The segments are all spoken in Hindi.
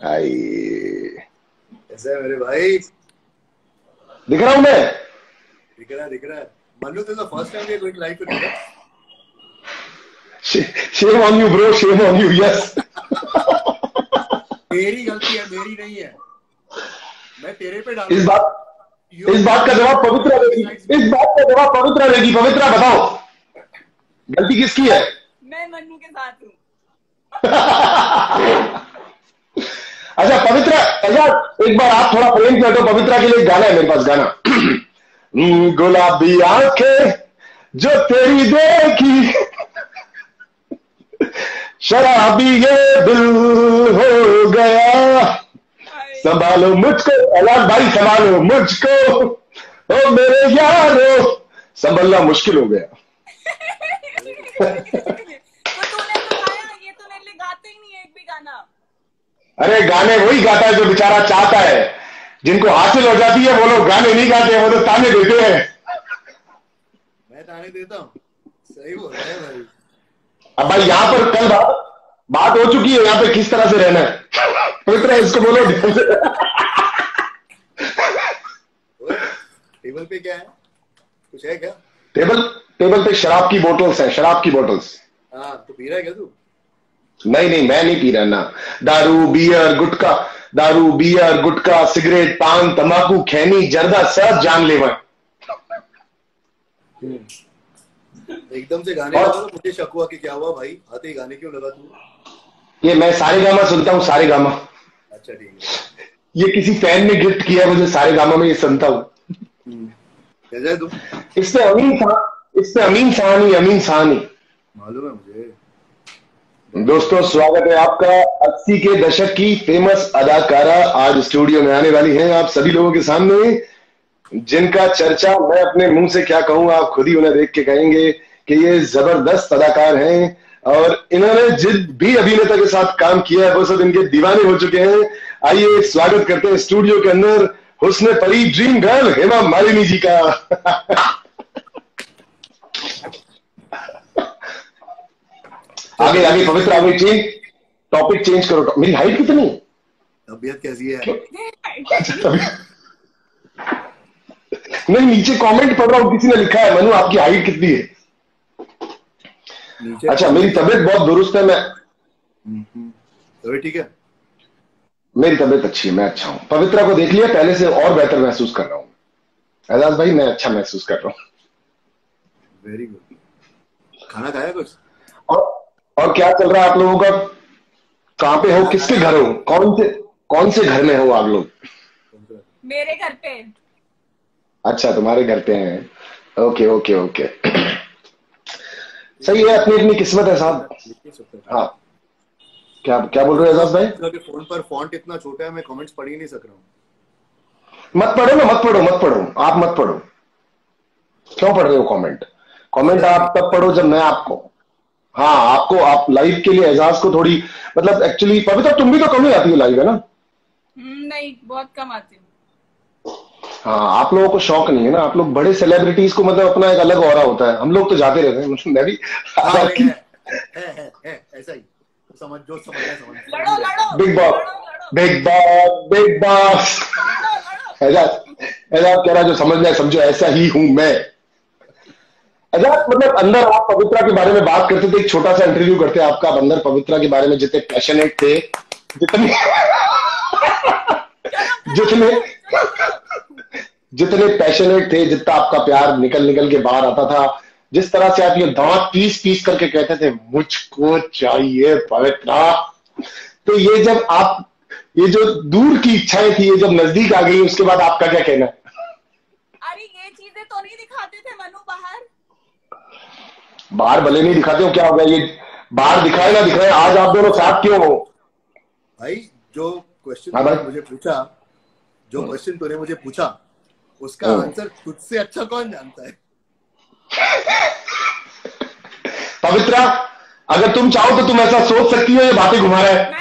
आई कैसा है मेरे भाई? दिख रहा हूं मैं? दिख रहा है। Manu, this is the first time we are going live together. Shame on you, bro. Shame on you. Yes. तेरी गलती है, मेरी नहीं है। मैं तेरे पे इस डालूंगा। बात का जवाब पवित्रा देगी। इस बात का जवाब पवित्रा देगी। पवित्रा बताओ, गलती किसकी है? मैं मन्नू के साथ हूँ। अच्छा पवित्रा, अच्छा एक बार आप थोड़ा प्रेम कर दो। पवित्रा के लिए गाना है मेरे पास, गाना। गुलाबी आंखें जो तेरी देखी, शराबी ये दिल हो गया, संभालो मुझको अलाद भाई, संभालो मुझको ओ मेरे यारो, संभलना मुश्किल हो गया। तो तूने तो गाया, ये तो मेरे लिए गाते ही नहीं है एक भी गाना। अरे गाने वही गाता है जो बेचारा चाहता है। जिनको हासिल हो जाती है वो लोग गाने नहीं गाते हैं, वो तो ताने देते हैं। मैं ताने देता हूँ? सही बोल रहा है भाई। अब भाई यहाँ पर कल बात हो चुकी है, यहाँ पे किस तरह से रहना है। पवित्र इसको बोलो। टेबल पे क्या है? कुछ है क्या? टेबल पे शराब की बोतल्स हैं, शराब की बोतल्स। हाँ, तो पी रहा है क्या तू? नहीं मैं नहीं पी रहा ना। दारू बियर गुटखा सिगरेट पान तंबाकू खैनी जर्दा सब जानलेवा। एकदम से गाने लगा तो मुझे शक हुआ कि क्या हुआ भाई, आते ही गाने क्यों लगा तू? ये मैं सारे गामा सुनता हूँ, सारे गामा। अच्छा ठीक है। ये किसी फैन ने गिफ्ट किया मुझे, सारे गामा में ये सुनता हूँ। कैसा है तू? इसमें अमीन साहनी मालूम है मुझे। दोस्तों स्वागत है आपका। 80 के दशक की फेमस अदाकारा आज स्टूडियो में आने वाली हैं आप सभी लोगों के सामने, जिनका चर्चा मैं अपने मुंह से क्या कहूं, आप खुद ही उन्हें देख के कहेंगे कि ये जबरदस्त अदाकार हैं और इन्होंने जिन भी अभिनेता के साथ काम किया है वो सब इनके दीवाने हो चुके हैं। आइए स्वागत करते हैं स्टूडियो के अंदर हुस्न परी ड्रीम गर्ल हेमा मालिनी जी का। आगे पवित्र आगे टॉपिक चेंज करो। मेरी हाइट कितनी है? तबीयत कैसी है? नहीं नीचे कमेंट पढ़ रहा हूं, किसी ने लिखा है मनु आपकी हाइट कितनी है? अच्छा मेरी तबीयत बहुत दुरुस्त है। मैं तबीयत ठीक है? मेरी तबीयत अच्छी है, मैं अच्छा हूं। पवित्रा को देख लिया, पहले से और बेहतर महसूस कर रहा हूं। एजाज भाई मैं अच्छा महसूस कर रहा हूं। Very good. खाना खाया कुछ? और क्या चल रहा है आप लोगों का? कहां पे हो, किसके घर हो, कौन से घर में हो आप लोग? मेरे घर पे। अच्छा तुम्हारे घर पे हैं। ओके सही है, अपनी अपनी किस्मत है साहब। हाँ क्या बोल रहे हो एजाज भाई? फोन पर फॉन्ट इतना छोटा है मैं कमेंट्स पढ़ ही नहीं सक रहा हूँ। मत पढ़ो ना, मत पढ़ो आप मत पढ़ो। क्यों पढ़ रहे हो कमेंट आप तब पढ़ो जब मैं आपको, हाँ आपको, आप लाइव के लिए एजाज को थोड़ी, मतलब एक्चुअली पवित्र तुम भी तो कम ही आती हो लाइव, है ना? नहीं बहुत कम आती हूँ। हाँ आप लोगों को शौक नहीं है ना, आप लोग बड़े सेलिब्रिटीज को मतलब अपना एक अलग ऑरा होता है, हम लोग तो जाते रहते हैं। मतलब मैं भी ऐसा ही समझ लड़ो बिग बॉस एजाज कह रहा जो समझना है समझो, ऐसा ही हूं मैं। एजाज मतलब अंदर आप पवित्रा के बारे में बात करते थे, एक छोटा सा इंटरव्यू करते आपका। आप अंदर पवित्रा के बारे में जितने पैशनेट थे, जितने पैशनेट थे, जितना आपका प्यार निकल के बाहर आता था, जिस तरह से आप ये दांत पीस करके कहते थे मुझको चाहिए पवित्रा, तो ये जब आप, ये जो दूर की इच्छाएं थी, ये जब नजदीक आ गई, उसके बाद आपका क्या कहना है? अरे ये चीजें तो नहीं दिखाते थे मनु बाहर भले नहीं दिखाते हो, क्या होगा ये बाहर दिखाए ना दिखाए, आज आप दोनों साथ क्यों हो? भाई जो क्वेश्चन तूने मुझे पूछा उसका आंसर तुझसे अच्छा कौन जानता है? पवित्रा अगर तुम चाहो तो तुम ऐसा सोच सकती हो, ये बातें घुमा रहा है।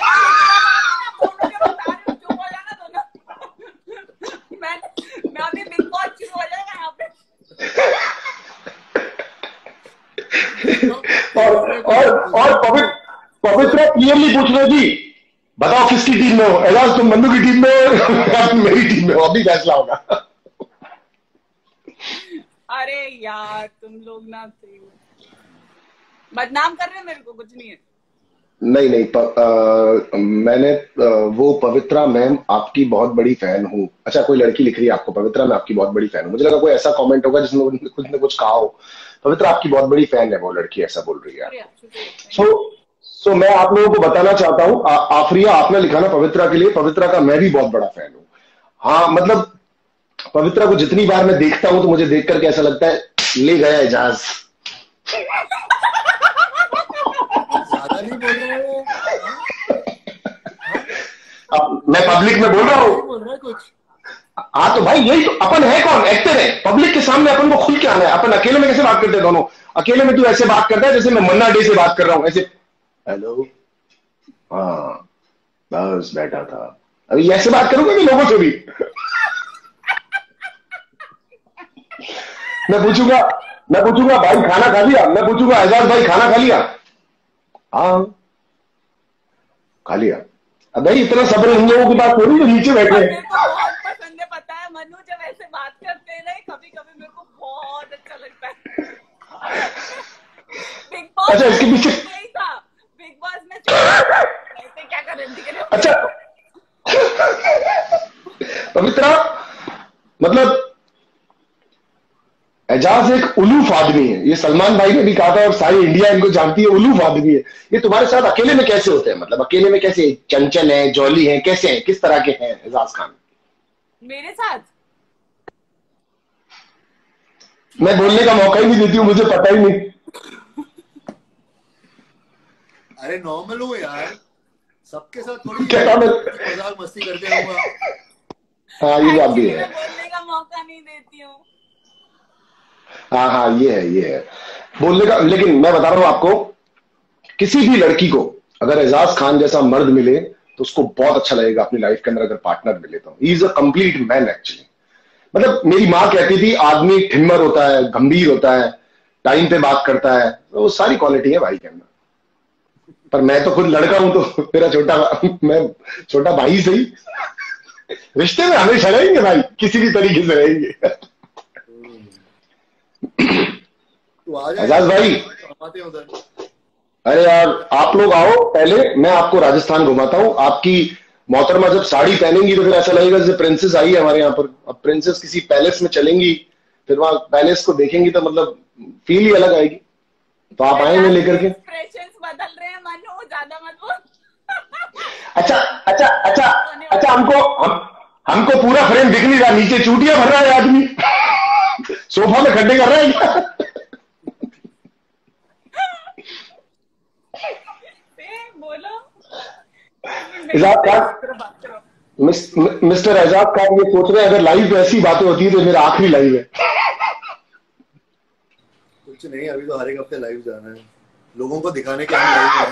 मैं अभी बिग बॉस शुरू हो जाएगा यहाँ पे। और क्लियरली पूछ रहे जी, बताओ किसकी टीम में हो? एजाज तुम मन्नू की टीम में हो या तुम मेरी टीम में हो? अभी फैसला होगा। अरे यार तुम लोग ना बदनाम कर रहे हैं मेरे को, कुछ नहीं है। नहीं नहीं, मैंने वो पवित्रा मैम आपकी बहुत बड़ी फैन हूँ। अच्छा, कोई लड़की लिख रही है आपको, पवित्रा मैं आपकी बहुत बड़ी फैन हूँ। मुझे लगा कोई ऐसा कमेंट होगा जिसमें कुछ न कुछ कहा हो। पवित्रा आपकी बहुत बड़ी फैन है वो लड़की, ऐसा बोल रही है। सो मैं आप लोगों को बताना चाहता हूँ, आफरिया आपने लिखा ना पवित्रा के लिए, पवित्रा का मैं भी बहुत बड़ा फैन हूँ। हाँ मतलब पवित्रा को जितनी बार मैं देखता हूँ तो मुझे देख करके ऐसा लगता है ले गया एजाज। ज्यादा नहीं बोल रहे हो? मैं पब्लिक में बोल रहा हूँ। बोल रहा है कुछ? हाँ तो भाई यही तो अपन है, कौन एक्टर है? पब्लिक के सामने अपन को खुल के आना है। अपन अकेले में कैसे बात करते हैं दोनों? अकेले में तू ऐसे बात करता है जैसे मैं मन्ना डे से बात कर रहा हूँ, ऐसे हेलो हाँ बस बैठा था। अभी ऐसे बात करूंगा कि लोगों से भी मैं पूछूंगा भाई खाना खा लिया? मैं पूछूंगा एजाज भाई खाना खा लिया? हाँ खा लिया। अब भाई इतना सब्र इन लोगों के पास थोड़ी जो नीचे बैठे हैं। मेरे को बहुत पसंद है, पता है मनु जब ऐसे बात करते हैं ना कभी कभी मेरे को बहुत अच्छा लगता है। बिग बॉस अच्छा इसके पीछे नहीं था, बिग बॉस में ऐसे क्या कर रही थी? अच्छा पवित्रा मतलब एजाज एक उलूफ आदमी है, ये सलमान भाई ने भी कहा था और सारी इंडिया इनको जानती है, उलूफ आदमी है। ये तुम्हारे साथ अकेले में कैसे होते हैं? मतलब अकेले में कैसे? चंचल है, जॉली है, कैसे हैं, किस तरह के हैं एजाज खान? मेरे साथ मैं बोलने का मौका ही नहीं देती हूँ, मुझे पता ही नहीं। अरे नॉर्मल हो यार, सबके साथ थोड़ी क्या मजाक मस्ती करते रहूंगा। हाँ ये बात भी है। मैं बोलने का मौका नहीं देती हूँ। हाँ ये है बोलने का। लेकिन मैं बता रहा हूं आपको, किसी भी लड़की को अगर एजाज खान जैसा मर्द मिले तो उसको बहुत अच्छा लगेगा अपनी लाइफ के अंदर, अगर पार्टनर मिले तो। He is a complete man actually. मतलब मेरी माँ कहती थी आदमी ठिम्मर होता है, गंभीर होता है, टाइम पे बात करता है, तो वो सारी क्वालिटी है भाई के अंदर। पर मैं तो खुद लड़का हूं तो मैं छोटा भाई सही। रिश्ते में हमेशा रहेंगे भाई, किसी भी तरीके से रहेंगे। तो आ जाए एजाज भाई, आते उधर। अरे यार आप लोग आओ, पहले मैं आपको राजस्थान घुमाता हूँ। आपकी मोहतरमा जब साड़ी पहनेंगी तो फिर ऐसा लगेगा जैसे प्रिंसेस आई है हमारे यहाँ पर। अब प्रिंसेस किसी पैलेस में चलेंगी, फिर वहां पैलेस को देखेंगी तो मतलब फील ही अलग आएगी। तो आप आएंगे लेकर के? एक्सप्रेशंस बदल रहे हैं मनु, ज्यादा मत बोल। अच्छा हमको पूरा फ्रेम दिख नहीं रहा, नीचे चूटियां भर रहा है आदमी। सोफा में खड्डे कर रहा है क्या? बोलो एजाज खान, मिस्टर एजाज खान ये सोच रहे हैं अगर लाइव में ऐसी बातें होती है तो मेरा आखिरी लाइव है। कुछ नहीं, अभी तो हर एक हफ्ते लाइव जाना है, लोगों को दिखाने के लिए लाइव है।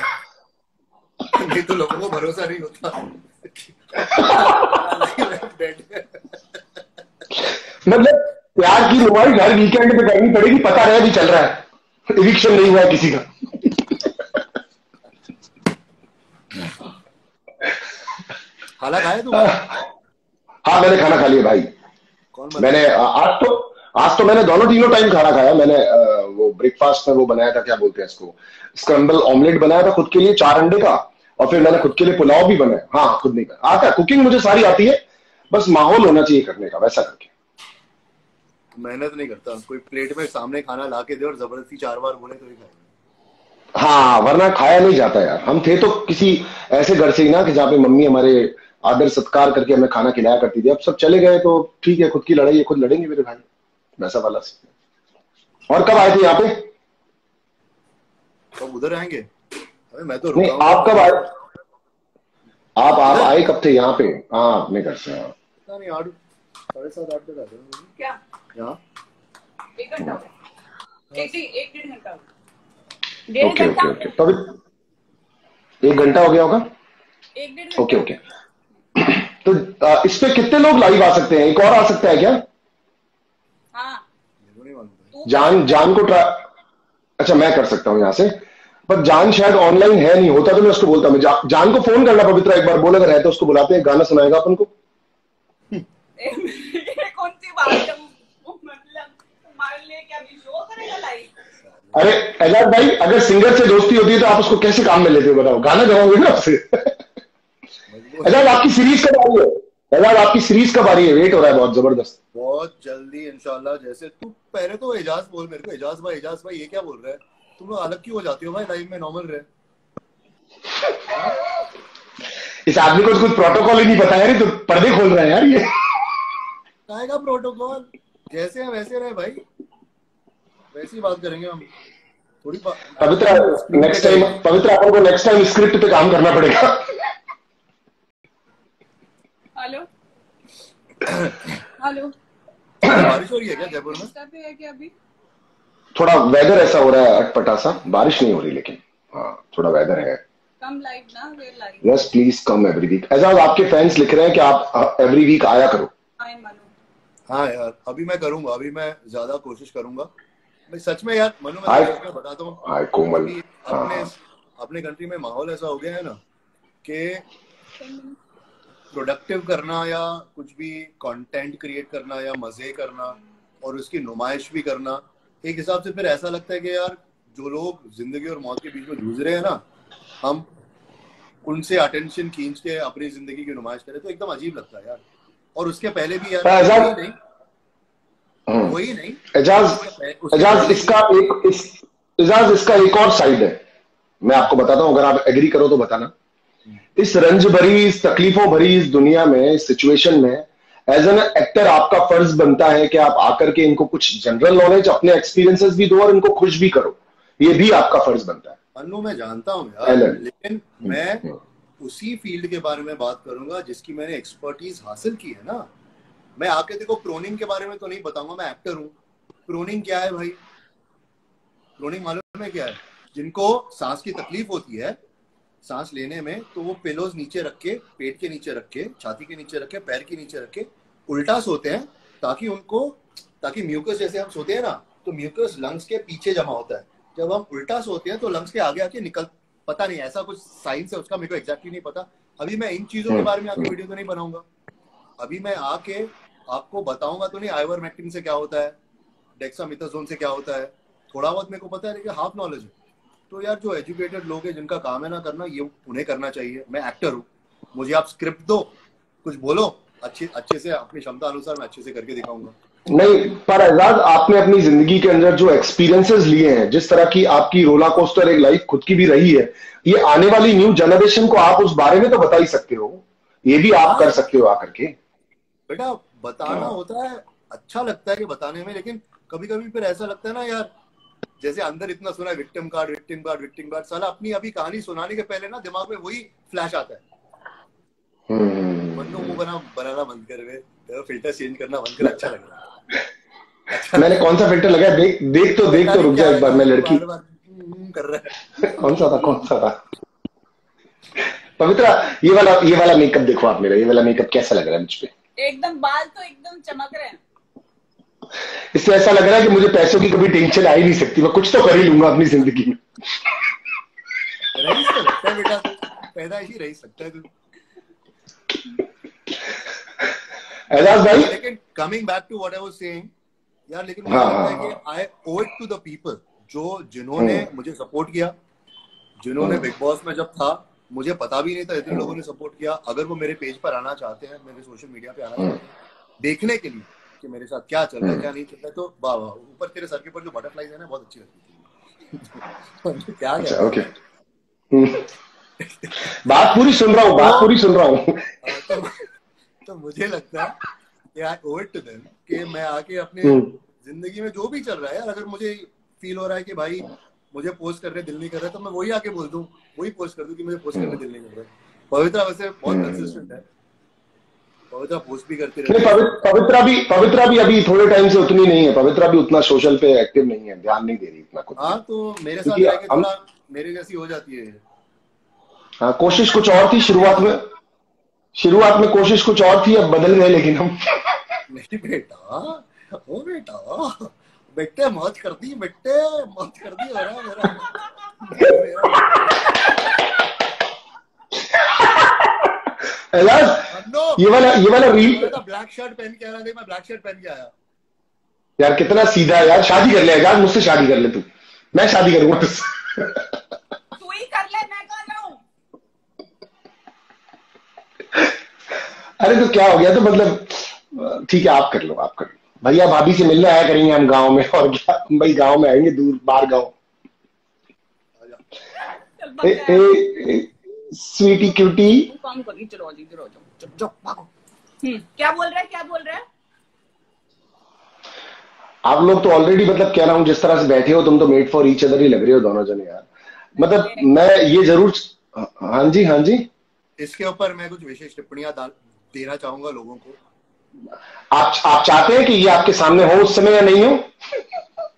नहीं तो लोगों को भरोसा नहीं होता। मतलब प्यार की नुमाइश हर वीकेंड पे करनी पड़ेगी, पता रहे भी चल रहा है, इविक्शन नहीं हुआ है किसी का। खाना खाया तुम? हाँ मैंने खाना खा लिया भाई। मैंने आज तो मैंने दोनों तीनों टाइम खाना खाया। मैंने वो ब्रेकफास्ट में वो बनाया था, क्या बोलते हैं इसको, स्क्रम्बल ऑमलेट बनाया था खुद के लिए 4 अंडे का, और फिर मैंने खुद के लिए पुलाव भी बनाया। हाँ खुद नहीं आता है, कुकिंग मुझे सारी आती है, बस माहौल होना चाहिए करने का, वैसा करके। मेहनत नहीं करता, कोई प्लेट में सामने खाना ला के दे और जबरदस्ती 4 बार बोले तो ही खाएगा। हाँ वरना खाया नहीं जाता यार। हम थे तो किसी ऐसे घर से ही ना कि जहाँ पे मम्मी हमारे आदर सत्कार करके हमें खाना खिलाया करती थी। अब सब चले गए तो ठीक है, खुद की लड़ाई है, खुद लड़ेंगे मेरे भाई, वैसा वाला सीन। और कब आए थे यहाँ पे? कब उधर आएंगे? अरे मैं तो नहीं, आप कब आए? आप आए कब थे यहाँ पे? हाँ अपने घर से। हाँ पता नहीं, 8 7:30 8 तक आते हैं क्या यहाँ। 1 घंटा हो गया, 1 घंटा हो ओके ओके ओके, तभी 1 घंटा हो गया होगा। 1-1.5 ओके ओके। तो इस पे कितने लोग लाइव आ सकते हैं? एक और आ सकता है क्या? हाँ नहीं मालूम। जान को अच्छा मैं कर सकता हूँ यहाँ से। पर जान शायद ऑनलाइन है नहीं, होता तो मैं उसको बोलता। मैं जान को फोन करना पवित्रा एक बार, बोले अगर है तो उसको बुलाते हैं, गाना सुनाएगा अपन को। ये कौन सी बात है, मतलब तुम्हारे लिए क्या भी शो करेगा लाइव? अरे एजाज भाई, अगर सिंगर से दोस्ती होती है तो आप उसको कैसे काम में लेते हो बताओ, गाना गाओगे ना उससे। एजाज आपकी सीरीज कब आ रही है? एजाज आपकी सीरीज कब आ रही है? वेट हो रहा है बहुत जबरदस्त। बहुत जल्दी इंशाल्लाह। जैसे तू पहले तो एजाज बोल मेरे को, एजाज भाई ये क्या बोल रहा है? तुम लोग अलग क्यों हो जाती हो भाई लाइव में? नॉर्मल रहे। इस आदमी को तो कुछ प्रोटोकॉल ही नहीं पता है, तो पर्दे खोल रहा है यार ये। आएगा प्रोटोकॉल, जैसे है वैसे रहे भाई, वैसे ही बात करेंगे हम। थोड़ी पवित्रा नेक्स्ट टाइम, पवित्रा अपन को नेक्स्ट टाइम स्क्रिप्ट पे काम करना पड़ेगा। हेलो हेलो, बारिश हो रही है क्या जयपुर में? पे है क्या अभी? थोड़ा वेदर ऐसा हो रहा है अटपटा सा, बारिश नहीं हो रही लेकिन हाँ थोड़ा वेदर है। कम लाइव ना, where live. Yes please come every week. Ejaz आपके फैंस लिख रहे हैं कि आप एवरी वीक आया करो। हाँ यार, अभी मैं करूंगा, अभी मैं ज्यादा कोशिश करूंगा भाई, सच में यार। मनु मैं बताता हूँ, अभी अपने कंट्री में माहौल ऐसा हो गया है ना कि प्रोडक्टिव करना या कुछ भी कंटेंट क्रिएट करना या मजे करना और उसकी नुमाइश भी करना, एक हिसाब से फिर ऐसा लगता है कि यार जो लोग जिंदगी और मौत के बीच में जूझ रहे हैं ना, हम उनसे अटेंशन खींच के अपनी जिंदगी की नुमाइश करें तो एकदम अजीब लगता है यार। और उसके पहले भी यार वही नहीं एजाज इसका एक और साइड है, मैं आपको बताता हूं, अगर आप एग्री करो तो बताना। इस रंज भरी, इस तकलीफों भरी इस दुनिया में, इस सिचुएशन में एज एन एक्टर आपका फर्ज बनता है कि आप आकर के इनको कुछ जनरल नॉलेज, अपने एक्सपीरियंसेस भी दो और इनको खुश भी करो। ये भी आपका फर्ज बनता है। अन्नू मैं जानता हूँ यार, लेकिन मैं उसी फील्ड के बारे में बात करूंगा जिसकी मैंने एक्सपर्टीज हासिल की है ना। मैं आके देखो प्रोनिंग के बारे में तो नहीं बताऊंगा, मैं एक्टर हूँ। प्रोनिंग क्या है भाई? प्रोनिंग मालूम है क्या है? जिनको सांस की तकलीफ होती है सांस लेने में, तो वो पिलोज नीचे रख के, पेट के नीचे रख के, छाती के नीचे रख के, पैर के नीचे रख के उल्टा सोते हैं, ताकि म्यूकस, जैसे हम सोते हैं ना तो म्यूकस लंग्स के पीछे जमा होता है। जब हम उल्टा सोते हैं तो लंग्स के आगे आके निकल, पता नहीं ऐसा कुछ साइंस है उसका, मेरे को एग्जैक्टली नहीं पता। अभी मैं इन चीजों के बारे में आपकी वीडियो तो नहीं बनाऊंगा। अभी मैं आके आपको बताऊंगा तो नहीं आइवरमेक्टिन से क्या होता है, डेक्सामेथासोन से क्या होता है, थोड़ा बहुत मेरे को पता है लेकिन हाफ नॉलेज है। तो यार जो एजुकेटेड लोग हैं जिनका काम है ना करना, ये उन्हें करना चाहिए। मैं एक्टर हूँ, मुझे आप स्क्रिप्ट दो, कुछ बोलो, अच्छे से अपनी क्षमता अनुसार मैं अच्छे से करके दिखाऊंगा। नहीं पर एजाज, आपने अपनी जिंदगी के अंदर जो एक्सपीरियंसेस लिए हैं, जिस तरह की आपकी रोला कोस्टर एक लाइफ खुद की भी रही है, ये आने वाली न्यू जनरेशन को आप उस बारे में तो बता ही सकते हो। ये भी आप कर सकते हो आकर के। बेटा बताना होता है, अच्छा लगता है कि बताने में, लेकिन कभी कभी फिर ऐसा लगता है ना यार, जैसे अंदर इतना सुना है विक्टिम कार्ड, साला अपनी अभी कहानी सुनाने के पहले ना दिमाग में वही फ्लैश आता है। मन्नू मुंह बनाना बंद कर, वे फिल्टर चेंज करना बंद कर, अच्छा लग रहा है। अच्छा, मैंने कौन सा फिल्टर लगाया? देख तो रुक जा एक बार, मैं लड़की कर रहा है। कौन सा था पवित्रा? ये वाला मेकअप देखो आप मेरा, ये वाला मेकअप कैसा लग रहा है मुझ पे? एकदम, बाल तो एकदम चमक रहे हैं। इससे ऐसा लग रहा है कि मुझे पैसों की कभी टेंशन आ ही नहीं सकती, मैं कुछ तो कर ही लूंगा अपनी जिंदगी में। रईस तो लगता है बेटा, पैदा ही रईस सकता है तू। एजाज भाई, लेकिन coming back to what I was saying यार, लेकिन मुझे लगता है कि I owe it to the people जिन्होंने मुझे सपोर्ट किया, जिन्होंने बिग बॉस में जब था मुझे पता भी नहीं था, इतने लोगों ने सपोर्ट किया। अगर वो मेरे पेज पर आना चाहते हैं, मेरे सोशल मीडिया पे आना चाहते हैं देखने के लिए कि मेरे साथ क्या चल रहा है क्या नहीं चल रहा है, तो वाह वाह, ऊपर तेरे सर के ऊपर जो बटरफ्लाइज है ना बहुत अच्छी लगती थी। क्या है? ओके, बात पूरी सुन रहा हूँ। तो मुझे लगता है कि आई ओwe it to them कि मैं आके अपने जिंदगी में जो भी चल रहा है यार, अगर मुझे फील हो रहा है कि भाई मुझे पोस्ट करने दिल नहीं कर रहा है, तो मैं वही आके बोल दूं, वही पोस्ट कर दूं कि मुझे पोस्ट करने दिल नहीं कर रहा है। पवित्रा वैसे बहुत कंसिस्टेंट है, पवित्रा पोस्ट भी करती रहती है। पवित्रा भी अभी थोड़े टाइम से उतनी नहीं है, पवित्रा भी उतना सोशल पे एक्टिव नहीं है, ध्यान नहीं दे रही इतना कुछ। हाँ तो मेरे साथ रह के थोड़ा मेरे जैसी हो जाती है। हाँ, कोशिश कुछ और थी शुरुआत में कोशिश कुछ और थी, अब बदल गए लेकिन हम। नहीं बेटा, बेटे मौज कर दी हो रहा है मेरा। ये वाला रील ब्लैक शर्ट पहन के आ रहा, मैं ब्लैक शर्ट पहन के आया। यार कितना सीधा है यार। शादी कर ले यार, मुझसे शादी कर ले तू, मैं शादी करूंगा तुझसे। तू ही कर ले, मैं कर रहा हूँ। अरे तो क्या हो गया, तो मतलब ठीक है आप कर लो, आप कर लो। भैया भाभी से मिलने आया करेंगे हम गांव में, और क्या भाई गांव में आएंगे, दूर बाहर गांव। स्वीटी क्यूटी काम करी, चलो इधर आ जाओ, चलो भागो। क्या बोल रहा है, क्या बोल रहा है? आप लोग तो ऑलरेडी मतलब कह रहा हूँ जिस तरह से बैठे हो तुम तो मेड फॉर ईच अदर ही लग रहे हो दोनों जने यार। मतलब मैं ये जरूर, हाँ जी हाँ जी, इसके ऊपर मैं कुछ विशेष टिप्पणियां देना चाहूंगा लोगों को। आप चाहते हैं कि ये आपके सामने हो उस समय या नहीं हो?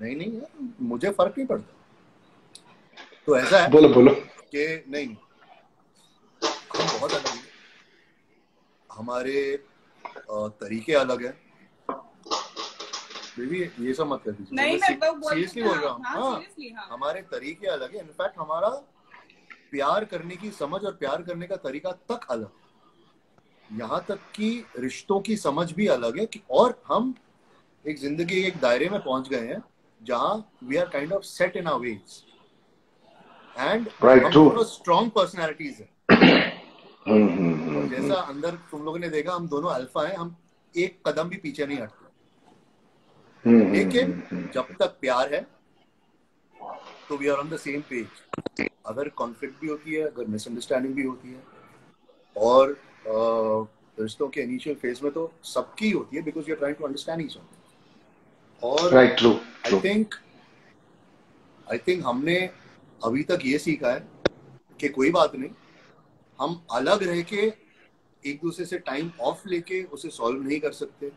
नहीं नहीं यार, मुझे फर्क नहीं पड़ता। तो ऐसा है, बोलो बोलो कि नहीं हम बहुत अलग हैं, हमारे तरीके अलग हैं। बेबी ये सब मत कर दीजिए, नहीं मैं सीरियसली बोल रहा हूँ। हाँ, हमारे तरीके अलग है। इनफैक्ट हमारा प्यार करने की समझ और प्यार करने का तरीका तक अलग, यहाँ तक कि रिश्तों की समझ भी अलग है। कि और हम एक जिंदगी के एक दायरे में पहुंच गए हैं जहां we are kind of set in our ways and हम दोनों स्ट्रॉन्ग पर्सनैलिटीज हैं। जैसा अंदर तुम लोगों ने देखा, हम दोनों अल्फा हैं, हम एक कदम भी पीछे नहीं हटते। लेकिन जब तक प्यार है तो we are on the same page. अगर कॉन्फ्लिक्ट भी होती है, अगर मिसअंडरस्टैंडिंग भी होती है, और रिश्तों के इनिशियल फेज में तो सबकी होती है, because you are trying to understand each other. और आई थिंक हमने अभी तक ये सीखा है कि कोई बात नहीं, हम अलग रह के एक दूसरे से टाइम ऑफ लेके उसे सॉल्व नहीं कर सकते।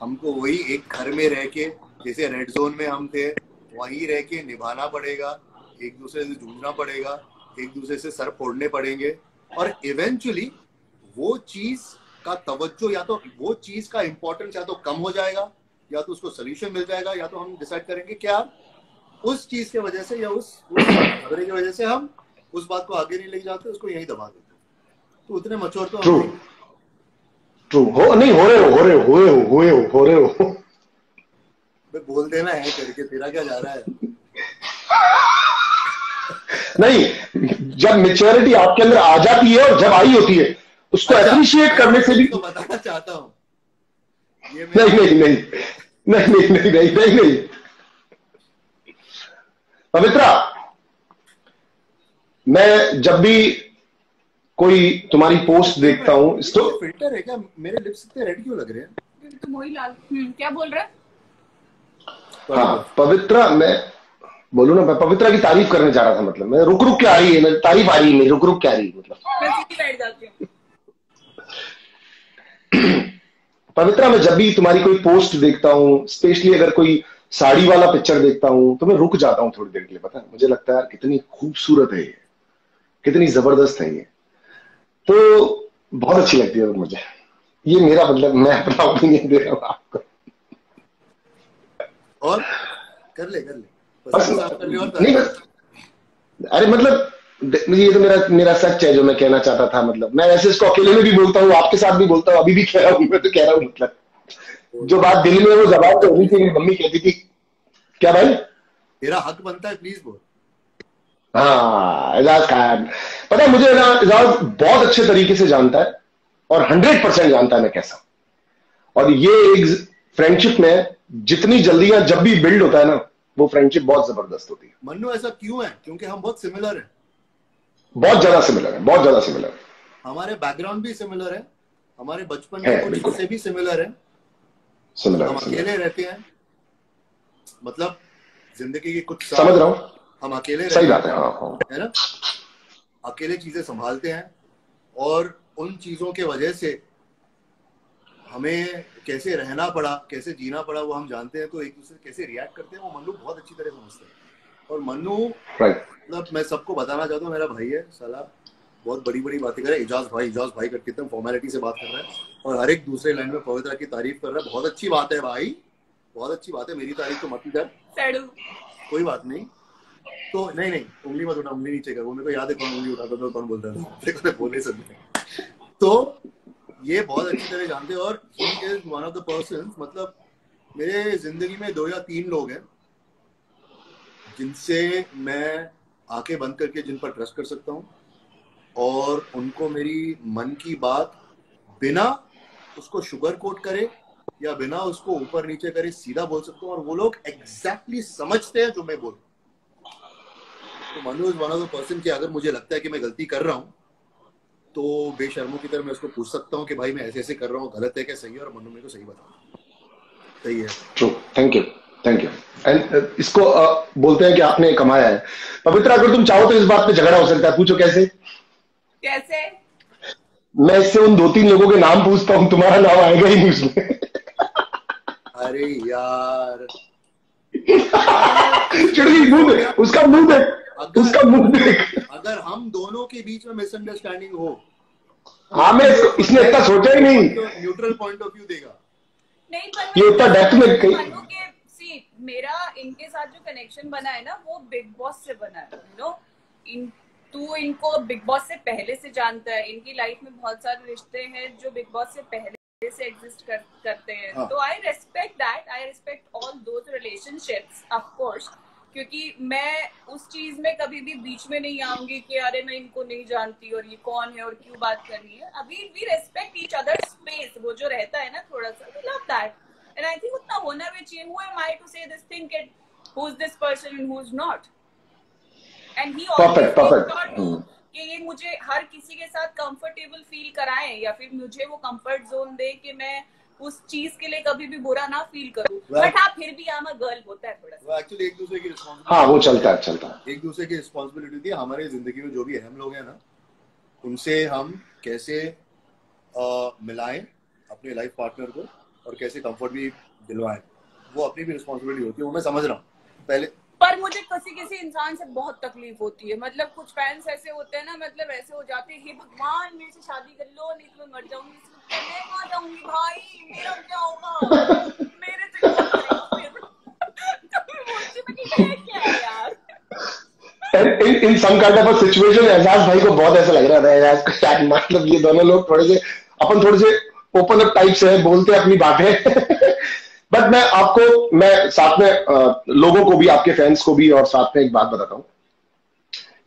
हमको वही एक घर में रह के, जैसे रेड जोन में हम थे, वहीं रह के निभाना पड़ेगा, एक दूसरे से जूझना पड़ेगा, एक दूसरे से सर फोड़ने पड़ेंगे, और इवेंचुअली वो चीज का तवज्जो या तो वो चीज का इम्पोर्टेंस या तो कम हो जाएगा, या तो उसको सोल्यूशन मिल जाएगा, या तो हम डिसाइड करेंगे क्या उस चीज के वजह से या उस झगड़े की वजह से हम उस बात को आगे नहीं ले जाते, उसको यहीं दबा देते। तो उतने मच्योर तो ट्रू हो नहीं, हो रहे हो बोल देना है करके, तेरा क्या जा रहा है? नहीं, जब मैच्योरिटी आपके अंदर आ जाती है और जब आई होती है उसको अप्रिशिएट करने से भी तो बताना चाहता हूँ। नहीं पवित्रा, मैं जब भी कोई तुम्हारी पोस्ट देखता हूँ, फिल्टर है क्या? मेरे लिप्स इतने रेड क्यों लग रहे हैं? तुम वही लाल। क्या बोल रहे? हाँ पवित्रा, मैं बोलू ना, मैं पवित्रा की तारीफ करने जा रहा था। मतलब मैं रुक के आ रही है, तारीफ आ रही है, रुक के आ रही है। मतलब मैं सीधी बैठ जाती हूँ। पवित्रा, मैं जब भी तुम्हारी कोई पोस्ट देखता हूँ, स्पेशली अगर कोई साड़ी वाला पिक्चर देखता हूँ, तो मैं रुक जाता हूँ थोड़ी देर के लिए। पता है, मुझे लगता है यार कितनी खूबसूरत है ये, कितनी जबरदस्त है ये, तो बहुत अच्छी लगती है मुझे ये। मेरा मतलब, मैं अपना ओपिनियन दे रहा हूँ आपको। और कर ले नहीं बस, अरे मतलब ये तो मेरा सच है जो मैं कहना चाहता था। मतलब मैं ऐसे इसको अकेले में भी बोलता हूँ, आपके साथ भी बोलता हूँ, अभी भी कह रहा हूँ, मैं तो कह रहा हूँ। मतलब जो बात दिल में वो जबान तो होनी चाहिए। मम्मी कहती थी, क्या भाई? तेरा हक बनता है, प्लीज बोल। हाँ एजाज खान, पता है मुझे ना, एजाज बहुत अच्छे तरीके से जानता है और 100% जानता है मैं कैसा। और ये एक फ्रेंडशिप में जितनी जल्दी या जब भी बिल्ड होता है ना, वो फ्रेंडशिप बहुत जबरदस्त होती है। मन्नू ऐसा क्यों है? क्योंकि हम बहुत सिमिलर हैं। बहुत ज्यादा सिमिलर है, बहुत ज्यादा सिमिलर है। हमारे बैकग्राउंड भी सिमिलर है, हमारे बचपन के कुछ हिस्से भी सिमिलर है। हम अकेले रहते हैं, मतलब जिंदगी के कुछ साल समझ रहा हूँ, हम अकेले सही बात है। है ना, अकेले चीजें संभालते हैं, और उन चीजों के वजह से हमें कैसे रहना पड़ा, कैसे जीना पड़ा, वो हम जानते हैं। तो एक दूसरे कैसे रिएक्ट करते हैं वो मन्नू बहुत अच्छी तरह समझते हैं। और मन्नू मतलब मैं सबको बताना चाहता हूँ, मेरा भाई है साला, बहुत बड़ी बड़ी बातें कर रहा है। इजाज भाई करके एकदम फॉर्मेलिटी से बात कर रहा है, और हर एक दूसरे लाइन में पवित्रा की तारीफ कर रहा है। बहुत अच्छी बात है भाई, बहुत अच्छी बात है। मेरी तारीफ तो मत कर, सैडू कोई बात नहीं। तो नहीं उंगली मत उठा, उंगली नीचे कर, वो मेरे को याद है कौन उंगली उठाता था, कौन बोलता था, देखो मैं बोले सकते। तो ये बहुत अच्छी तरह जानते हैं, और he is one of the persons, मतलब मेरे जिंदगी में 2 या 3 लोग हैं जिनसे मैं आंखें बंद करके जिन पर ट्रस्ट कर सकता हूँ, और उनको मेरी मन की बात बिना उसको शुगर कोट करे या बिना उसको ऊपर नीचे करे सीधा बोल सकता हूँ, और वो लोग एग्जैक्टली समझते हैं जो मैं बोल। तो Manu is one of the person कि अगर मुझे लगता है कि मैं गलती कर रहा हूँ तो बेशर्मों की तरह मैं उसको पूछ सकता हूँ कि भाई मैं ऐसे ऐसे कर रहा हूँ, गलत है क्या सही है, और मनु मेरे को सही बता। सही है, true, thank you thank you. And इसको बोलते हैं कि आपने कमाया है। पवित्रा, अगर तुम चाहो तो इस बात पे झगड़ा हो सकता है, पूछो कैसे? कैसे? मैं इससे उन 2-3 लोगों के नाम पूछता हूँ, तुम्हारा नाम आएगा ही नहीं उसमें। अरे यार चिड़गी मुंह देख, उसका मुंह देख, उसका मुंह देख। अगर हम दोनों के बीच में मिसअंडरस्टैंडिंग हो, हाँ, मैं इसने इतना सोचा ही नहीं, न्यूट्रल पॉइंट ऑफ व्यू देगा। नहीं, पर ये इतना डेप्थ में कहीं मेरा इनके साथ जो कनेक्शन बना है ना, वो बिग बॉस से बना है। यू नो, तू इनको बिग बॉस से पहले से जानता है, इनकी लाइफ में बहुत सारे रिश्ते हैं जो बिग बॉस से पहले से एग्जिस्ट करते हैं। हाँ. तो आई respect that, I respect all those relationships of course, क्योंकि मैं उस चीज में कभी भी बीच में नहीं आऊंगी कि अरे मैं इनको नहीं जानती और ये कौन है और क्यों बात करनी है। अभी we respect each other space, वो जो रहता है ना थोड़ा सा, we love that, and I think उतना होना भी चाहिए। Who am I to say this thing कि who is this person and who is not, and he always thought कि ये मुझे हर किसी के साथ कंफर्टेबल फील कराएं, या फिर मुझे वो कंफर्ट जोन दे कि मैं उस चीज के लिए कभी भी बुरा ना फील करूं। बट हाँ, फिर भी आम गर्ल होता है थोड़ा सा। एक्चुअली एक दूसरे की रिस्पांसिबिलिटी, हाँ वो चलता है। एक दूसरे की रिस्पांसिबिलिटी थी। हमारे जिंदगी में जो भी अहम लोग हैं ना, उनसे हम कैसे मिलाएं अपने लाइफ पार्टनर को और कैसे कंफर्ट भी दिलवाएं, वो अपनी भी रिस्पांसिबिलिटी होती है, वो मैं समझ रहा हूँ पहले। पर मुझे किसी इंसान से बहुत तकलीफ होती है, मतलब कुछ फैंस ऐसे होते हैं ना, मतलब ऐसे हो जाते हैं, हे भगवान मेरे से शादी कर लो नहीं तो मैं मर जाऊंगी, मैं कहाँ जाऊंगी भाई, मेरा क्या होगा, मेरे से कौन करेगा फिर। क्या है यार, in some kind of a situation Ejaz भाई को बहुत ऐसा लग रहा था, एजाज को शायद, मतलब ये दोनों लोग थोड़े से ओपन अप टाइप से है, बोलते हैं अपनी बातें। बट मैं साथ में लोगों को भी, आपके फैंस को भी, और साथ में एक बात बताता हूं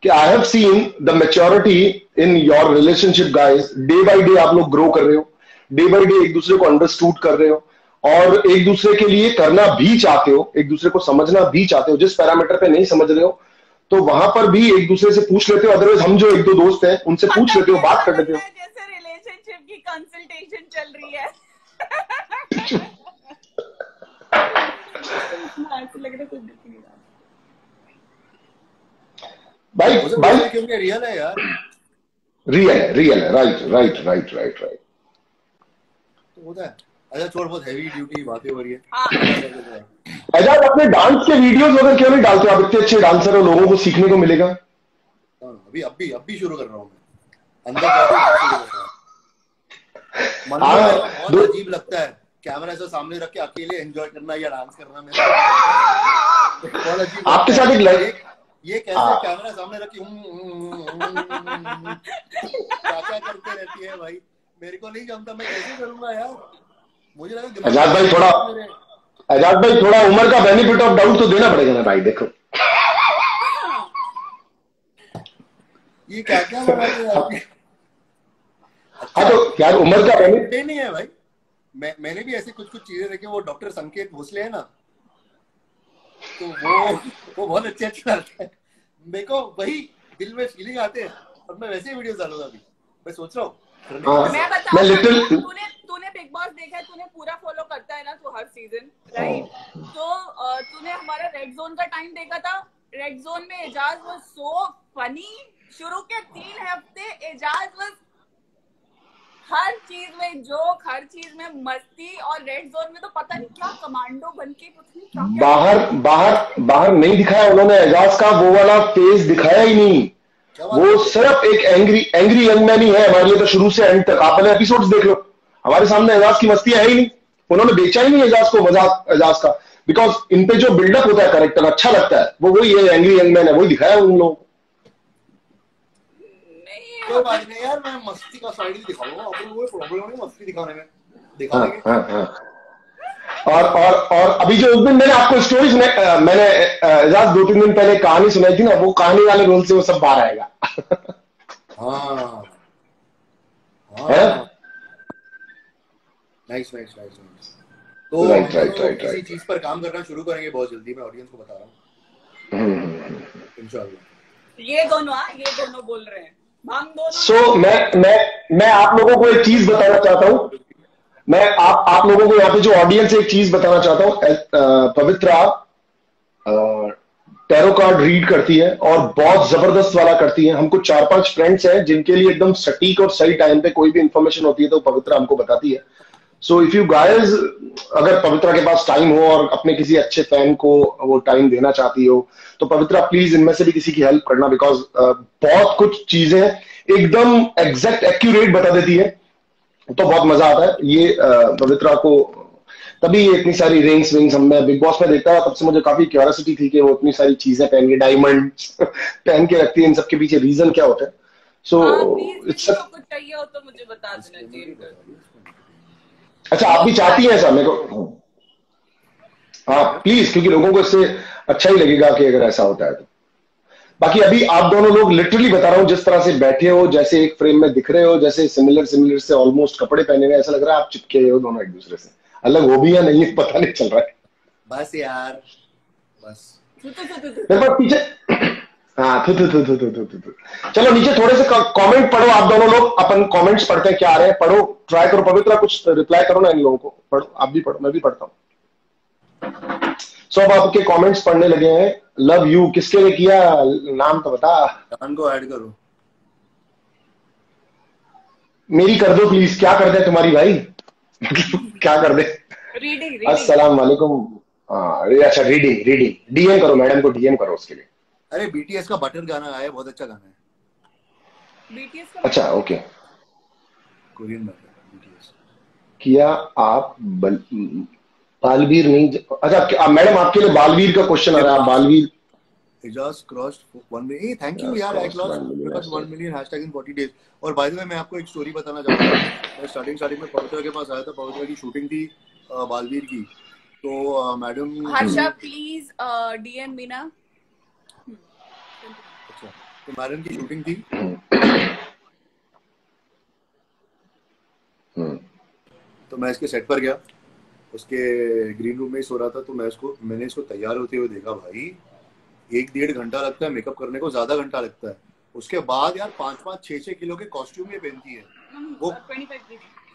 कि I have seen the maturity in your relationship guys. Day by day आप लोग ग्रो कर रहे हो, डे बाय डे एक दूसरे को अंडरस्टूड कर रहे हो, और एक दूसरे के लिए करना भी चाहते हो, एक दूसरे को समझना भी चाहते हो। जिस पैरामीटर पे नहीं समझ रहे हो तो वहां पर भी एक दूसरे से पूछ लेते हो, अदरवाइज हम जो 1-2 दोस्त हैं उनसे पूछ लेते हो, बात कर लेते हो। जैसे रिलेशनशिप की कंसल्टेशन चल रही है। भाई क्योंकि रियल है यार, रियल है, राइट। तो होता है। अच्छा छोड़, बहुत हैवी ड्यूटी बातें हो रही है। आजाद, अपने डांस के वीडियोस वगैरह क्यों नहीं डालते? आप इतने अच्छे डांसर हो, लोगों को सीखने को मिलेगा। अभी शुरू कर रहा हूँ मैं, अंदर बहुत अजीब लगता है कैमरा ऐसा सामने रख के अकेले एंजॉय करना या डांस करना। मेरे बहुत अजीब आपके साथ एक ये कैसे कैमरा सामने रख के क्या करते रहती है भाई, मेरे को नहीं जमता, मैं कैसे करूंगा यार। मुझे लगा आजाद भाई थोड़ा उम्र का बेनिफिट ऑफ डाउट तो देना पड़ेगा ना भाई। देखो ये क्या लगा रहे हैं। हाँ तो यार उम्र का बेनिफिट नहीं है भाई। मैंने भी ऐसे कुछ चीजें देखी, वो डॉक्टर संकेत भोसले है ना, तो वो बहुत अच्छे लगते हैं मेरे को, वही दिल में फीलिंग आते हैं, और मैं वैसे ही वीडियो डालूंगा। अभी मैं सोच रहा हूँ मैं बताऊँ, तूने बिग बॉस देखा है, तूने पूरा फॉलो करता है ना तू हर सीजन, राइट? तो तूने हमारा रेड जोन का टाइम देखा था। रेड जोन में एजाज वाज सो फनी। शुरू के 3 हफ्ते एजाज वाज हर चीज में जोक, हर चीज में मस्ती, और रेड जोन में तो पता नहीं क्या कमांडो बनके कुछ नहीं, बाहर नहीं दिखाया उन्होंने एजाज का वो वाला फेस, दिखाया ही नहीं। वो सिर्फ एक एंग्री यंग मैन ही है हमारे लिए, तो शुरू से एंड तक। आप पहले एपिसोड्स देख लो, हमारे सामने एजाज की मस्ती है ही नहीं, उन्होंने बेचा ही नहीं एजाज को, मजाक एजाज का। बिकॉज इन पे जो बिल्डअप होता है कैरेक्टर अच्छा लगता है, वो वही है, एंग्री यंग मैन है, वही दिखाया उन लोगों को। कोई बात नहीं यार, मैं मस्ती का साइड ही दिखाऊंगा, अपन कोई प्रॉब्लम नहीं मस्ती दिखाने में, दिखा हाँ, देंगे। हाँ। और अभी जो उस दिन मैंने आपको स्टोरी सुनाई, मैंने एजाज 2-3 दिन पहले कहानी सुनाई थी ना, वो कहानी वाले रोल से वो सब बाहर आएगा। हाँ है? हाँ, नाइस नाइस नाइस नाइस। तो हम दोनों किसी चीज पर काम करना शुरू करेंगे बहुत जल्दी, मैं ऑडियंस को बता रहा हूँ इंशाल्लाह। ये दोनों बोल रहे हैं, हम दोनों। सो मैं आप लोगों को एक चीज बताना चाहता हूँ, मैं आप लोगों को यहाँ पे जो ऑडियंस एक चीज बताना चाहता हूँ। पवित्रा टैरो कार्ड रीड करती है और बहुत जबरदस्त वाला करती है। हमको 4-5 फ्रेंड्स हैं जिनके लिए एकदम सटीक और सही टाइम पे कोई भी इंफॉर्मेशन होती है तो पवित्रा हमको बताती है। सो इफ यू गाइज, अगर पवित्रा के पास टाइम हो और अपने किसी अच्छे फैन को वो टाइम देना चाहती हो तो पवित्रा प्लीज इनमें से भी किसी की हेल्प करना, बिकॉज बहुत कुछ चीजें एकदम एग्जैक्ट एक्यूरेट बता देती है, तो बहुत मजा आता है। ये पवित्रा को तभी ये इतनी सारी रिंग्स विंग्स मैं बिग बॉस में देखता था, तब से मुझे काफी क्यूरियोसिटी थी कि वो इतनी सारी चीजें पहन के, डायमंड पहन के रखती है, इन सबके पीछे रीजन क्या होता है। सो इट्स कुछ चाहिए हो तो मुझे बता देना चाहिए। अच्छा, आप भी चाहती हैं ऐसा? मेरे को हाँ प्लीज, क्योंकि लोगों को इससे अच्छा ही लगेगा कि अगर ऐसा होता है तो। बाकी अभी आप दोनों लोग लिटरली बता रहा हूँ, जिस तरह से बैठे हो, जैसे एक फ्रेम में दिख रहे हो, जैसे सिमिलर से ऑलमोस्ट कपड़े पहने हुए, ऐसा लग रहा है आप चिपके हो दोनों एक दूसरे से। अलग हो भी या नहीं पता नहीं चल रहा है। बस यार बस मेरे पास पीछे हाँ चलो नीचे थोड़े से कमेंट पढ़ो आप दोनों लोग, अपन कमेंट्स पढ़ते हैं क्या आ रहे हैं, पढ़ो, ट्राई करो। पवित्रा कुछ रिप्लाई करो ना इन लोगों को, पढ़ो आप भी पढ़ो, मैं भी पढ़ता हूँ। सो अब आपके कमेंट्स पढ़ने लगे हैं। लव यू किसके लिए किया, नाम तो बता। जान को ऐड करो, मेरी कर दो प्लीज। क्या कर दे तुम्हारी भाई? क्या कर दे? रीडिंग अस्सलाम वालेकुम। अच्छा रीडिंग डीएम करो, मैडम को डीएम करो उसके लिए। अरे बीटीएस का बटर गाना आया, बहुत अच्छा गाना है बीटीएस का। अच्छा ओके, कोरियन बीटीएस किया आप बालवीर नहीं। अच्छा मैडम आपके लिए बालवीर का क्वेश्चन आ रहा है। Baalveer Just crossed 1 million. Thank you यार, I crossed 1 million hashtag in 40 days. और by the way मैं आपको एक स्टोरी बताना चाहता हूँ। मैं स्टार्टिंग में पवित्रा के पास आया था, पवित्रा की शूटिंग थी बालवीर की, तो madam Harsha please DM Meena. अच्छा, तो मैडम की शूटिंग थी, तो मैं इसके सेट पर गया, उसके ग्रीन रूम में ही सो रहा था, तो मैंने इसको तैयार होते हुए देखा। भाई 1-1.5 घंटा लगता है मेकअप करने को, ज्यादा घंटा लगता है। उसके बाद यार 5-5, 6-6 किलो के कॉस्ट्यूम ये पहनती है, वो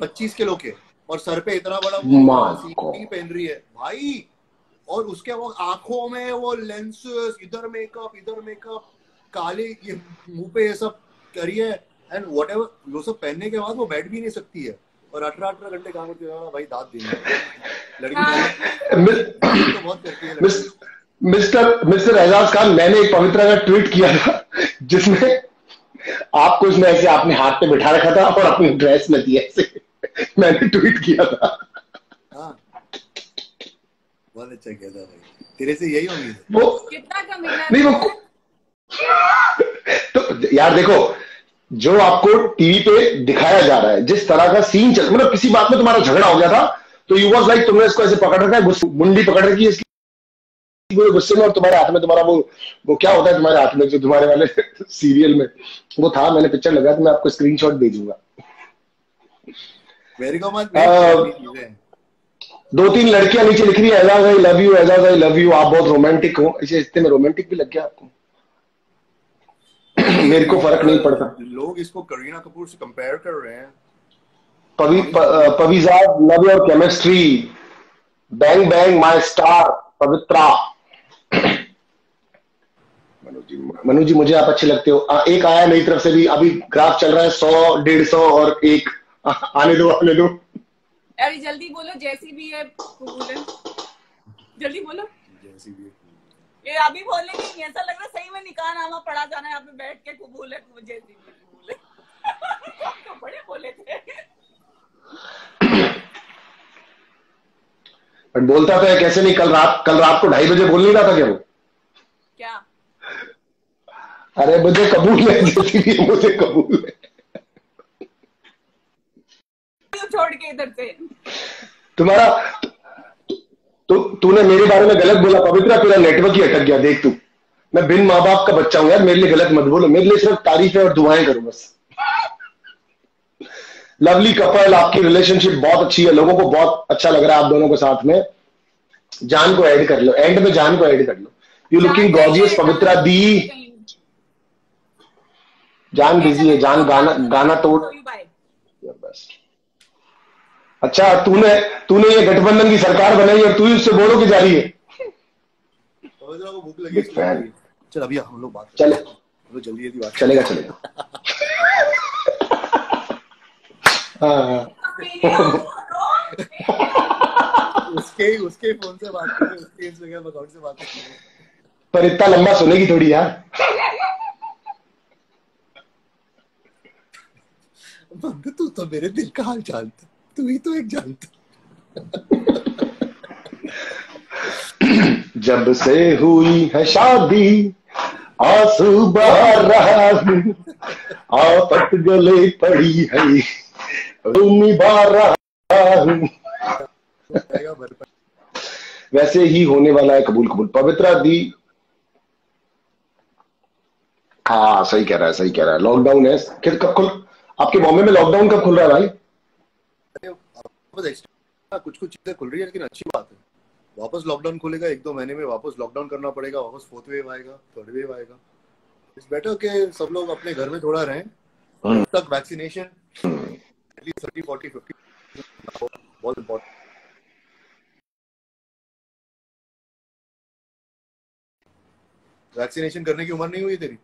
25 किलो के, और सर पे इतना बड़ा वो सीटी पहन रही है भाई, और उसके वो आंखों में वो लेंसेस, इधर मेकअप, काले ये मुंह पे ये सब करी है, एंड वट एवर, वो सब पहनने के बाद वो बैठ भी नहीं सकती है, और 18 घंटे काम करती है भाई, दांत देंगे लड़की तो बहुत करती है। मिस्टर एजाज खान, मैंने एक पवित्रा का ट्वीट किया था जिसमें आपको इसमें ऐसे आपने हाथ पे बिठा रखा था और अपनी ड्रेस में थी ऐसे, मैंने ट्वीट किया था। हाँ बहुत अच्छा किया था भाई, तेरे से यही उम्मीद है। वो कितना कमीना नहीं वो तो यार देखो, जो आपको टीवी पे दिखाया जा रहा है, जिस तरह का सीन चल, मतलब किसी बात में तुम्हारा झगड़ा हो गया था तो यू वाज लाइक, तुमने इसको ऐसे पकड़ रखा है, मुंडी पकड़ रखी है इसकी गुस्से में, और तुम्हारे हाथ में तुम्हारा वो क्या होता है तुम्हारे हाथ में, जो तुम्हारे वाले सीरियल में वो था, मैंने पिक्चर लगा तो मैं आपको स्क्रीनशॉट भेजूंगा। मेरे को मत 2-3 लड़कियां नीचे लिख रही है Ejaz I love you, Ejaz I love you, आप बहुत रोमांटिक हो। इसे इतने में रोमांटिक भी लग गया आपको? मेरे को फर्क नहीं पड़ता। लोग इसको करीना कपूर से कंपेयर कर रहे हैं। पविजा love your chemistry, bang bang my star Pavitra. Manu ji मुझे आप अच्छे लगते हो। एक आया मेरी तरफ से भी, अभी ग्राफ चल रहा है 100, 150 और 1। आने दो। अरे जल्दी बोलो, जैसी भी है बोले, जल्दी बोलो। जैसी भी ये अभी बोलने नहीं, ऐसा लग रहा है सही में निकाह नामा पढ़ा जाना है यहाँ पे बैठ के, कबूल है जैसी भी कबूल है। तो बड़े बोले थे। बट बोलता तो है कैसे नहीं। कल रात को 2:30 बजे बोल नहीं रहा था क्या वो? क्या? अरे मुझे कबूल है, जैसी भी मुझे कबूल है। छोड़ के इधर से तुम्हारा तूने मेरे बारे में गलत बोला पवित्रा, तेरा नेटवर्क ही अटक गया। देख तू, मैं बिन माँ बाप का बच्चा हूं यार, मेरे लिए गलत मत बोलो। मेरे लिए सिर्फ तारीफें और दुआएं करो बस। लवली कपल, आपकी रिलेशनशिप बहुत अच्छी है, लोगों को बहुत अच्छा लग रहा है आप दोनों को साथ में। जान को ऐड कर लो, एंड में जान को ऐड कर लो। यू लुकिंग गॉर्जियस पवित्रा दी। जान बिजी है, जान गाना तोड़ बस। अच्छा, तूने ये गठबंधन की सरकार बनाई और तू ही उससे बोलो कि जा रही है। को भूख लगी, चल अभी हम लोग बात चले, जल्दी बात चलेगा। उसके फोन से बात करें, उसके इंस्टाग्राम अकाउंट से बात करें। पर इतना लंबा सुनेगी थोड़ी यार। तू तो मेरे दिल का हाल जानता, तू ही तो एक जानता। जब से हुई है शादी आंसू बहा रहा हूँ, आफत गले पड़ी है निभा रहा हूँ। वैसे ही होने वाला है, कबूल कबूल। पवित्रा दी, हाँ सही कह रहा है। लॉकडाउन है, कब खुल आपके बॉम्बे में? लॉकडाउन कब खुल रहा है भाई? कुछ चीजें खुल रही है, लेकिन अच्छी बात है। वापस लॉकडाउन खुलेगा 1-2 महीने में, वापस लॉकडाउन करना पड़ेगा, वापस 4th वेव आएगा, 3rd वेव आएगा। इट्स बेटर कि सब लोग अपने घर में थोड़ा रहें। तब तक वैक्सीनेशन एटलीस्ट 30, 40, 50 बहुत इंपॉर्टेंट। वैक्सीनेशन करने की उम्र नहीं हुई तेरी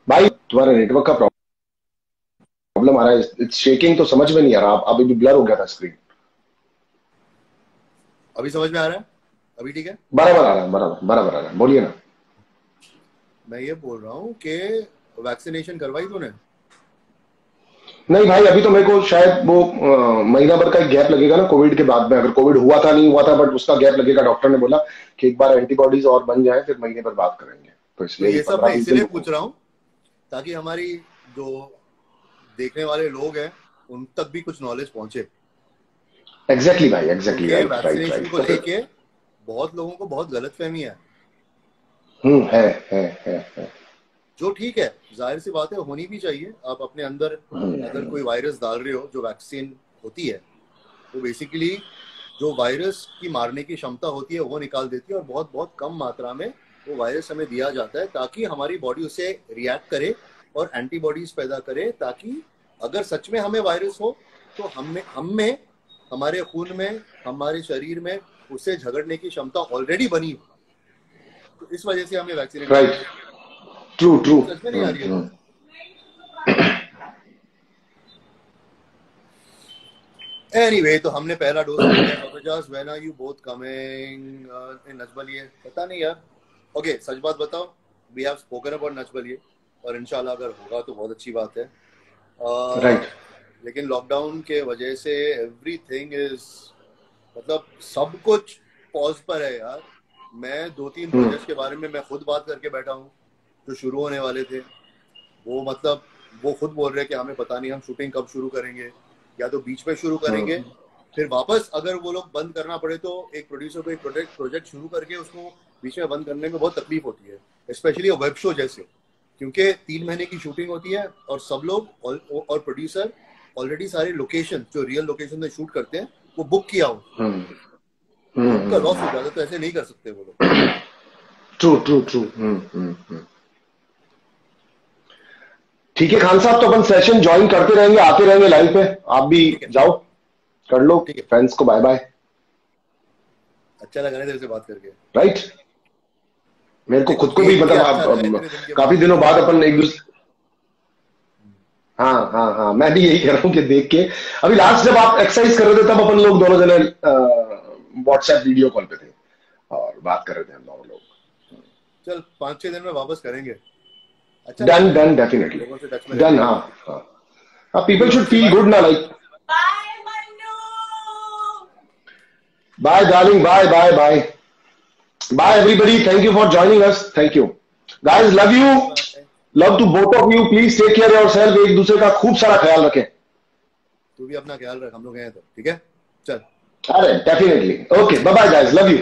भाई? तुम्हारा नेटवर्क का प्रॉब्लम आ रहा है, इट्स शेकिंग, तो समझ में नहीं आ रहा। अभी भी ब्लर हो गया था स्क्रीन। अभी समझ में आ रहा है? अभी ठीक है? बराबर आ रहा है, बोलिए ना। मैं ये बोल रहा हूँ कि वैक्सीनेशन करवाई तूने? नहीं भाई, अभी तो मेरे को शायद वो महीना भर का एक गैप लगेगा ना कोविड के बाद में। अगर कोविड हुआ था नहीं हुआ था, बट उसका गैप लगेगा। डॉक्टर ने बोला कि एक बार एंटीबॉडीज और बन जाए फिर महीने भर बात करेंगे। तो इसलिए ये सब मैं इसलिए पूछ रहा हूँ ताकि हमारी जो देखने वाले लोग हैं उन तक भी कुछ नॉलेज पहुंचे। एग्जैक्टली भाई, एग्जैक्टली। वैक्सीनेशन को लेके बहुत लोगों को बहुत गलतफहमी है। है जो ठीक है, जाहिर सी बात है, होनी भी चाहिए। आप अपने अंदर अगर कोई वायरस डाल रहे हो, जो वैक्सीन होती है वो बेसिकली जो वायरस की मारने की क्षमता होती है वो निकाल देती है, और बहुत बहुत कम मात्रा में वो वायरस हमें दिया जाता है ताकि हमारी बॉडी उसे रिएक्ट करे और एंटीबॉडीज पैदा करे, ताकि अगर सच में हमें वायरस हो तो हमें हमारे खून में, हमारे शरीर में उससे झगड़ने की क्षमता ऑलरेडी बनी हो। तो इस वजह से हमें वैक्सीनेट। Right, true. सच में नहीं आ रही है। Anyway, तो हमने पहला डोज लिया। When are you both coming in नचबलिए? पता नहीं यार। ओके, सच बात बताओ, we have spoken about नचबलिए, और इंशाल्लाह अगर होगा तो बहुत अच्छी बात है। राइट। लेकिन लॉकडाउन के वजह से एवरीथिंग इज, मतलब सब कुछ पॉज पर है यार। मैं 2-3 प्रोजेक्ट्स के बारे में मैं खुद बात करके बैठा हूँ जो शुरू होने वाले थे। वो मतलब वो खुद बोल रहे हैं कि हमें पता नहीं हम शूटिंग कब शुरू करेंगे, या तो बीच में शुरू करेंगे, फिर वापस अगर वो लोग बंद करना पड़े तो एक प्रोड्यूसर को एक प्रोजेक्ट शुरू करके उसको बीच में बंद करने में बहुत तकलीफ होती है, स्पेशली वेब शो जैसे, क्योंकि 3 महीने की शूटिंग होती है और सब लोग और प्रोड्यूसर ऑलरेडी सारे लोकेशन, जो रियल लोकेशन में शूट करते हैं, वो बुक किया हो। उनका लॉस हो जाता है, तो ऐसे नहीं कर सकते वो लोग। ट्रू। ठीक है खान साहब, तो अपन सेशन ज्वाइन करते रहेंगे, आते रहेंगे लाइव पे। आप भी जाओ, कर लो फ्रेंड्स को बाय बाय। अच्छा लगा ना तेरे से बात करके। राइट, मेरे को खुद को भी, मतलब काफी दिनों बाद अपन एक दूसरे। हाँ, मैं भी यही कह रहा हूँ कि देख के। अभी लास्ट जब आप एक्सरसाइज कर रहे थे तब अपन लोग दोनों जने व्हाट्सएप वीडियो कॉल पे थे और बात कर रहे थे हम दोनों लोग। चल 5-6 दिन में वापस करेंगे। अच्छा, डन डेफिनेटली डन। हाँ, पीपल शुड फील गुड ना, like. Bye Mannu. Bye, darling. Bye, bye, bye. Bye, everybody. Thank you for joining us. Thank you. Guys, love you. Love to both of you. Please take care yourself. एक दूसरे का खूब सारा ख्याल रखें. तू भी अपना ख्याल रख, हम लोग हैं तो, ठीक है? चल. अरे, definitely. Okay. Bye, bye, guys. Love you.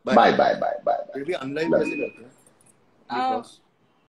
Bye, bye, bye, bye. फिर भी अनलाइन कैसे करते हैं?